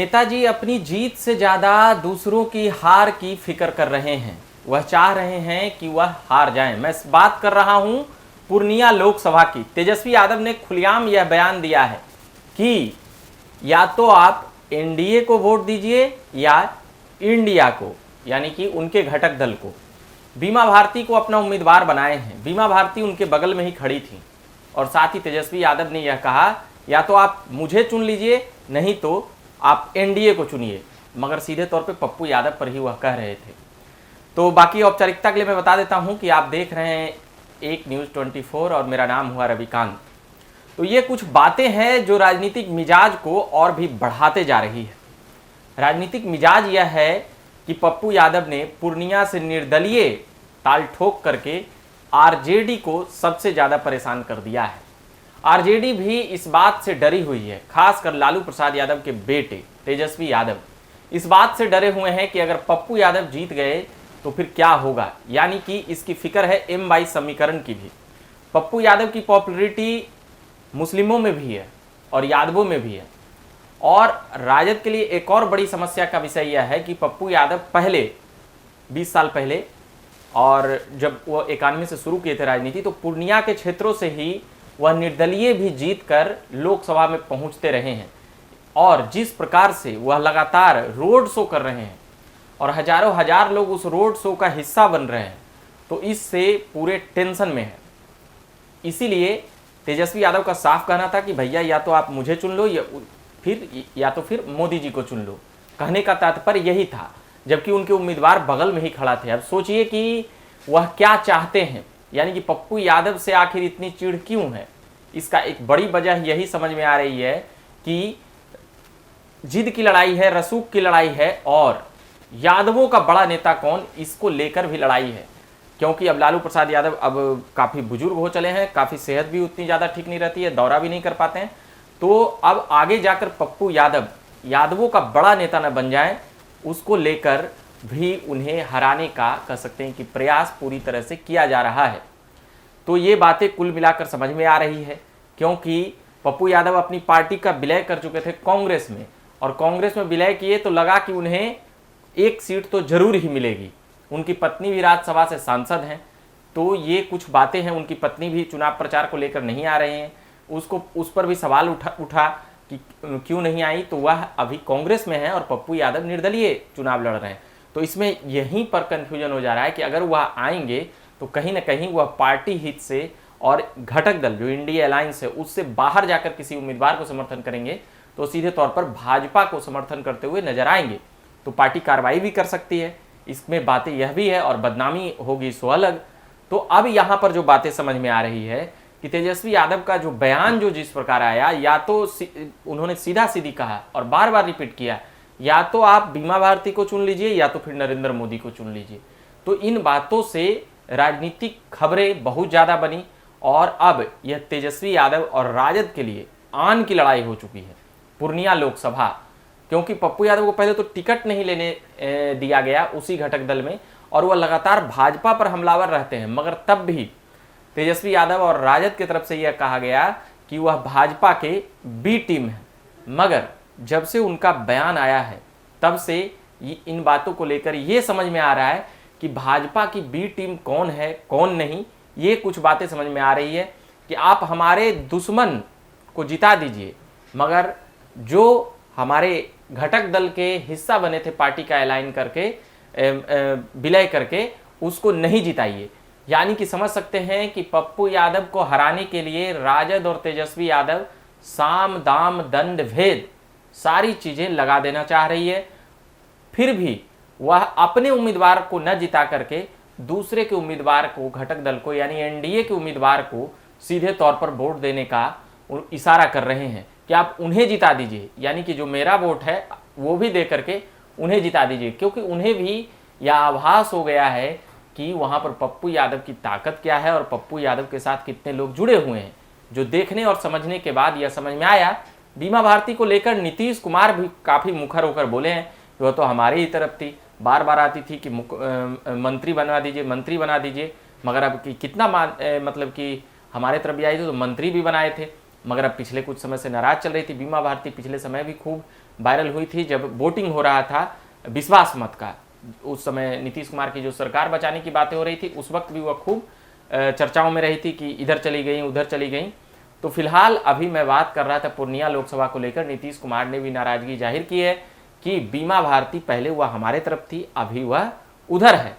नेताजी अपनी जीत से ज्यादा दूसरों की हार की फिक्र कर रहे हैं। वह चाह रहे हैं कि वह हार जाएं। मैं बात कर रहा हूं पूर्णिया लोकसभा की। तेजस्वी यादव ने खुलेआम यह बयान दिया है कि या तो आप एनडीए को वोट दीजिए या इंडिया को, यानी कि उनके घटक दल को। बीमा भारती को अपना उम्मीदवार बनाए हैं। बीमा भारती उनके बगल में ही खड़ी थी और साथ ही तेजस्वी यादव ने यह कहा या तो आप मुझे चुन लीजिए, नहीं तो आप एनडीए को चुनिए, मगर सीधे तौर पे पप्पू यादव पर ही वह कह रहे थे। तो बाकी औपचारिकता के लिए मैं बता देता हूं कि आप देख रहे हैं एक न्यूज़ 24 और मेरा नाम हुआ रविकांत। तो ये कुछ बातें हैं जो राजनीतिक मिजाज को और भी बढ़ाते जा रही है। राजनीतिक मिजाज यह है कि पप्पू यादव ने पूर्णिया से निर्दलीय ताल ठोक करके आरजेडी को सबसे ज़्यादा परेशान कर दिया है। आरजेडी भी इस बात से डरी हुई है, खासकर लालू प्रसाद यादव के बेटे तेजस्वी यादव इस बात से डरे हुए हैं कि अगर पप्पू यादव जीत गए तो फिर क्या होगा। यानी कि इसकी फिक्र है M22 समीकरण की भी। पप्पू यादव की पॉपुलैरिटी मुस्लिमों में भी है और यादवों में भी है। और राजद के लिए एक और बड़ी समस्या का विषय यह है कि पप्पू यादव पहले 20 साल पहले, और जब वो 91 से शुरू किए थे राजनीति, तो पूर्णिया के क्षेत्रों से ही वह निर्दलीय भी जीतकर लोकसभा में पहुंचते रहे हैं। और जिस प्रकार से वह लगातार रोड शो कर रहे हैं और हजारों हजार लोग उस रोड शो का हिस्सा बन रहे हैं, तो इससे पूरे टेंशन में है। इसीलिए तेजस्वी यादव का साफ कहना था कि भैया या तो आप मुझे चुन लो या तो फिर मोदी जी को चुन लो। कहने का तात्पर्य यही था, जबकि उनके उम्मीदवार बगल में ही खड़ा थे। अब सोचिए कि वह क्या चाहते हैं, यानी कि पप्पू यादव से आखिर इतनी चिढ़ क्यों है। इसका एक बड़ी वजह यही समझ में आ रही है कि जिद की लड़ाई है, रसूख की लड़ाई है, और यादवों का बड़ा नेता कौन, इसको लेकर भी लड़ाई है। क्योंकि अब लालू प्रसाद यादव अब काफ़ी बुजुर्ग हो चले हैं, काफ़ी सेहत भी उतनी ज़्यादा ठीक नहीं रहती है, दौरा भी नहीं कर पाते हैं। तो अब आगे जाकर पप्पू यादव यादवों का बड़ा नेता न बन जाए, उसको लेकर भी उन्हें हराने का कह सकते हैं कि प्रयास पूरी तरह से किया जा रहा है। तो ये बातें कुल मिलाकर समझ में आ रही है, क्योंकि पप्पू यादव अपनी पार्टी का विलय कर चुके थे कांग्रेस में, और कांग्रेस में विलय किए तो लगा कि उन्हें एक सीट तो जरूर ही मिलेगी। उनकी पत्नी भी राज्यसभा से सांसद हैं, तो ये कुछ बातें हैं। उनकी पत्नी भी चुनाव प्रचार को लेकर नहीं आ रहे हैं, उस पर भी सवाल उठा कि क्यों नहीं आई। तो वह अभी कांग्रेस में है और पप्पू यादव निर्दलीय चुनाव लड़ रहे हैं। तो इसमें यहीं पर कन्फ्यूजन हो जा रहा है कि अगर वह आएंगे तो कहीं ना कहीं वह पार्टी हित से और घटक दल जो इंडिया अलायंस है उससे बाहर जाकर किसी उम्मीदवार को समर्थन करेंगे, तो सीधे तौर पर भाजपा को समर्थन करते हुए नजर आएंगे। तो पार्टी कार्रवाई भी कर सकती है, इसमें बातें यह भी है, और बदनामी होगी सो अलग। तो अब यहाँ पर जो बातें समझ में आ रही है कि तेजस्वी यादव का जो बयान जो जिस प्रकार आया, या तो उन्होंने सीधा सीधी कहा और बार बार रिपीट किया, या तो आप बीमा भारती को चुन लीजिए या तो फिर नरेंद्र मोदी को चुन लीजिए। तो इन बातों से राजनीतिक खबरें बहुत ज़्यादा बनी, और अब यह तेजस्वी यादव और राजद के लिए आन की लड़ाई हो चुकी है पूर्णिया लोकसभा। क्योंकि पप्पू यादव को पहले तो टिकट नहीं लेने दिया गया उसी घटक दल में, और वह लगातार भाजपा पर हमलावर रहते हैं, मगर तब भी तेजस्वी यादव और राजद की तरफ से यह कहा गया कि वह भाजपा के बी टीम है। मगर जब से उनका बयान आया है तब से इन बातों को लेकर यह समझ में आ रहा है कि भाजपा की बी टीम कौन है कौन नहीं। ये कुछ बातें समझ में आ रही है कि आप हमारे दुश्मन को जिता दीजिए, मगर जो हमारे घटक दल के हिस्सा बने थे पार्टी का ऐलान करके विलय करके, उसको नहीं जिताइए। यानी कि समझ सकते हैं कि पप्पू यादव को हराने के लिए राजद और तेजस्वी यादव साम दाम दंड भेद सारी चीजें लगा देना चाह रही है। फिर भी वह अपने उम्मीदवार को न जिता करके दूसरे के उम्मीदवार को, घटक दल को, यानी एनडीए के उम्मीदवार को सीधे तौर पर वोट देने का इशारा कर रहे हैं कि आप उन्हें जिता दीजिए, यानी कि जो मेरा वोट है वो भी दे करके उन्हें जिता दीजिए। क्योंकि उन्हें भी यह आभास हो गया है कि वहां पर पप्पू यादव की ताकत क्या है और पप्पू यादव के साथ कितने लोग जुड़े हुए हैं। जो देखने और समझने के बाद यह समझ में आया। बीमा भारती को लेकर नीतीश कुमार भी काफी मुखर होकर बोले हैं कि वह तो हमारी ही तरफ थी, बार बार आती थी कि मंत्री बना दीजिए, मंत्री बना दीजिए। मगर अब कितना मतलब कि हमारे तरफ भी आई थी तो मंत्री भी बनाए थे, मगर अब पिछले कुछ समय से नाराज चल रही थी बीमा भारती। पिछले समय भी खूब वायरल हुई थी जब वोटिंग हो रहा था विश्वास मत का। उस समय नीतीश कुमार की जो सरकार बचाने की बातें हो रही थी, उस वक्त भी वह खूब चर्चाओं में रही थी कि इधर चली गई उधर चली गई। तो फिलहाल अभी मैं बात कर रहा था पूर्णिया लोकसभा को लेकर, नीतीश कुमार ने भी नाराजगी जाहिर की है कि बीमा भारती पहले वह हमारे तरफ थी, अभी वह उधर है।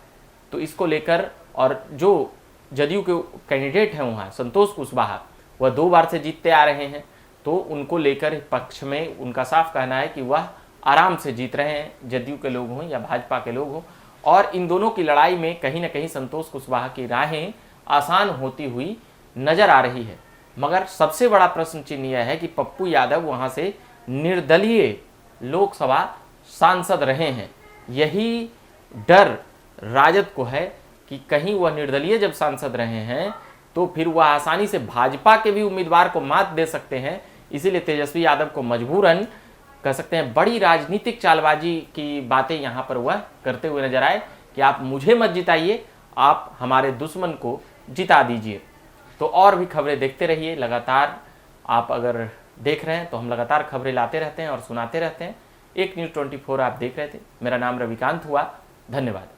तो इसको लेकर, और जो जदयू के कैंडिडेट हैं वहाँ संतोष कुशवाहा, वह 2 बार से जीतते आ रहे हैं, तो उनको लेकर पक्ष में उनका साफ कहना है कि वह आराम से जीत रहे हैं, जदयू के लोग हों या भाजपा के लोग हों। और इन दोनों की लड़ाई में कहीं ना कहीं संतोष कुशवाहा की राहें आसान होती हुई नजर आ रही है। मगर सबसे बड़ा प्रश्न चिन्ह यह है कि पप्पू यादव वहाँ से निर्दलीय लोकसभा सांसद रहे हैं। यही डर राजद को है कि कहीं वह निर्दलीय जब सांसद रहे हैं तो फिर वह आसानी से भाजपा के भी उम्मीदवार को मात दे सकते हैं। इसीलिए तेजस्वी यादव को मजबूरन कह सकते हैं बड़ी राजनीतिक चालबाजी की बातें यहाँ पर वह करते हुए नजर आए कि आप मुझे मत जिताइए, आप हमारे दुश्मन को जिता दीजिए। तो और भी खबरें देखते रहिए लगातार। आप अगर देख रहे हैं तो हम लगातार खबरें लाते रहते हैं और सुनाते रहते हैं। एक न्यूज़ 24 आप देख रहे थे। मेरा नाम रविकांत हुआ। धन्यवाद।